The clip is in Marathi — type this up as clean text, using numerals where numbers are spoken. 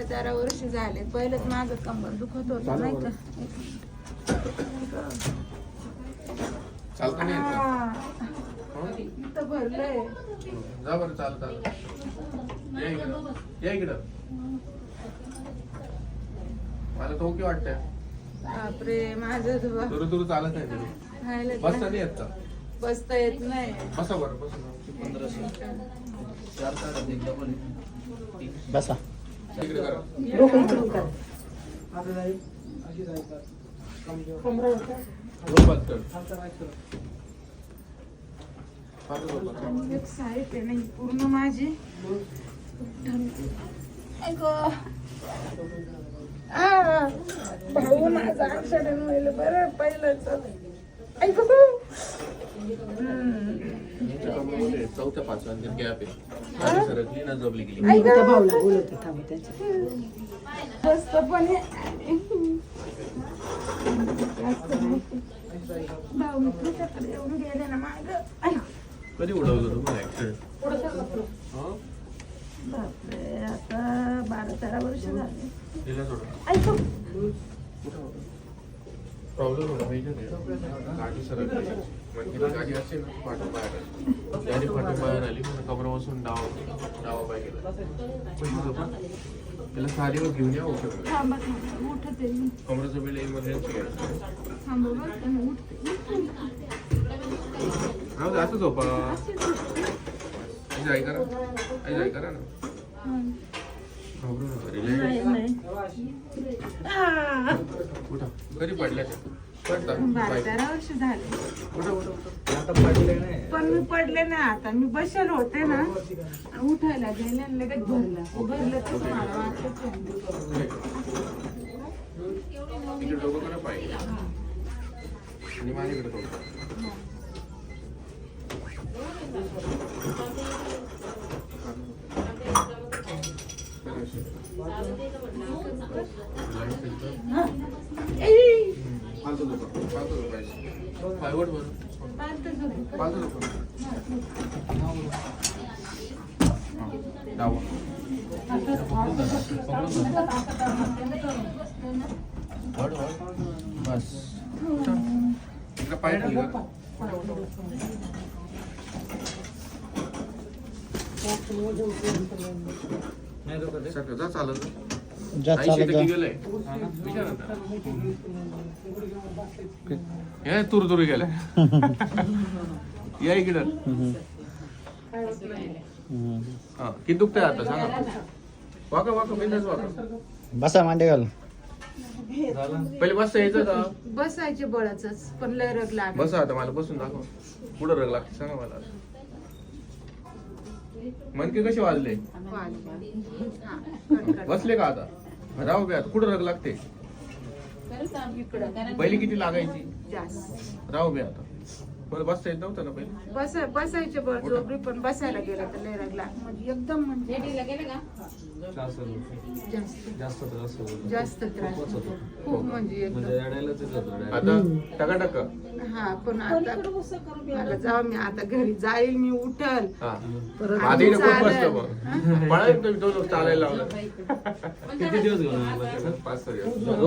12-13 वर्ष झाले. पहिलंच माझं कंबर दुखत होतं नाही का. चालता नाही येत का? इथं भरलंय. जा बरं चालत या इकडं मला तो की वाटतंय बापरे माझं दुरू चालत नाही तरी बसता नाही येत का? बसता येत नाही. बसा बरं बसा. 1500 बसा. इकडे करा. झोपात कर. आणि एक साईड आहे नाही पूर्ण माझी. भाऊ माझा ऍक्सिडेंट व्हायला बरं पहिलंच. कमरेमध्ये 4-5 गॅप आहे. सरकली ना जबली गेली. भाऊला बोलत होता मस्त पण भाऊ तुझ्याकडे येऊन गेले ना माग. कधी उडवलं तुम्हाला ऍक्सिडेंट? बापरे आता 12-13 वर्ष झाले. दिला प्रॉब्लेम होता माहिती नाही. गाडी सरकली म्हणजे गाडी असते ना फाटून बाहेर आली. त्याने फाटून बाहेर आली म्हणून कमरा बसून डावा पाय गेला. त्याला साडीवर घेऊन या औषध. थांबा थांबा उठते मी. कमरेचं बिल इमर्जन्सी घ्यायचं. थांबा बघ मी उठते. असं झोपा. आई करा आई करा ना. घाबरू नका. नाही नाही उठा. कधी पडल्या त्या? पडता 12-13 वर्ष झाले. उठा उठा. आता पडले नाही. पण मी पडले ना आता. मी बसेल होते ना उठायला गेले आणि लगेच भरलं तर मला वाटत इकडे डोकं करा पाहिजे आणि माझ्याकडे डोकं. फालतू झोपायचं. पायवट बरं. फालतू झोपायचं. डावा. बस. इकडे पाय ठेवला. नाही दुखत आहे. सगळं जा चालत. जा चालत जा. गेलंय हे तुरतुरी गेलाय. या इकडं. हा किती दुखतंय आता सांगा. वाका वाका बिंदास वाका. बसा मांडे घाल. पहिले बसता यायचं का? बसायचे बळच पण लय रग लागला. बसा आता मला बसून दाखव. पुढं रग लागते सांगा मला. मनके कसे वाजले? बसले का आता? राहू बे आता. कुठं रग लागते? पहिली किती लागायची? जास्त राहू बे आता. मला बसता येत नव्हतं ना पहिले. बसायचे बळ जोबरी पण बसायला गेला तर लय रग लाग. म्हणजे एकदम म्हणजे जास्त जास्त त्रास होतो. जास्त त्रास खूपच होतो. खूप म्हणजे एकदम. म्हणजे रडायलाच येत होतं. आता टकाटक. हा पण आता मला जाऊ मी आता घरी जाईल मी उठल. हा परत आधी मी खूप बसलं चालेल. मग. पळायला तुम्ही 2 चालायला लावलं. किती दिवस घेऊन आला? 5-6 दिवस.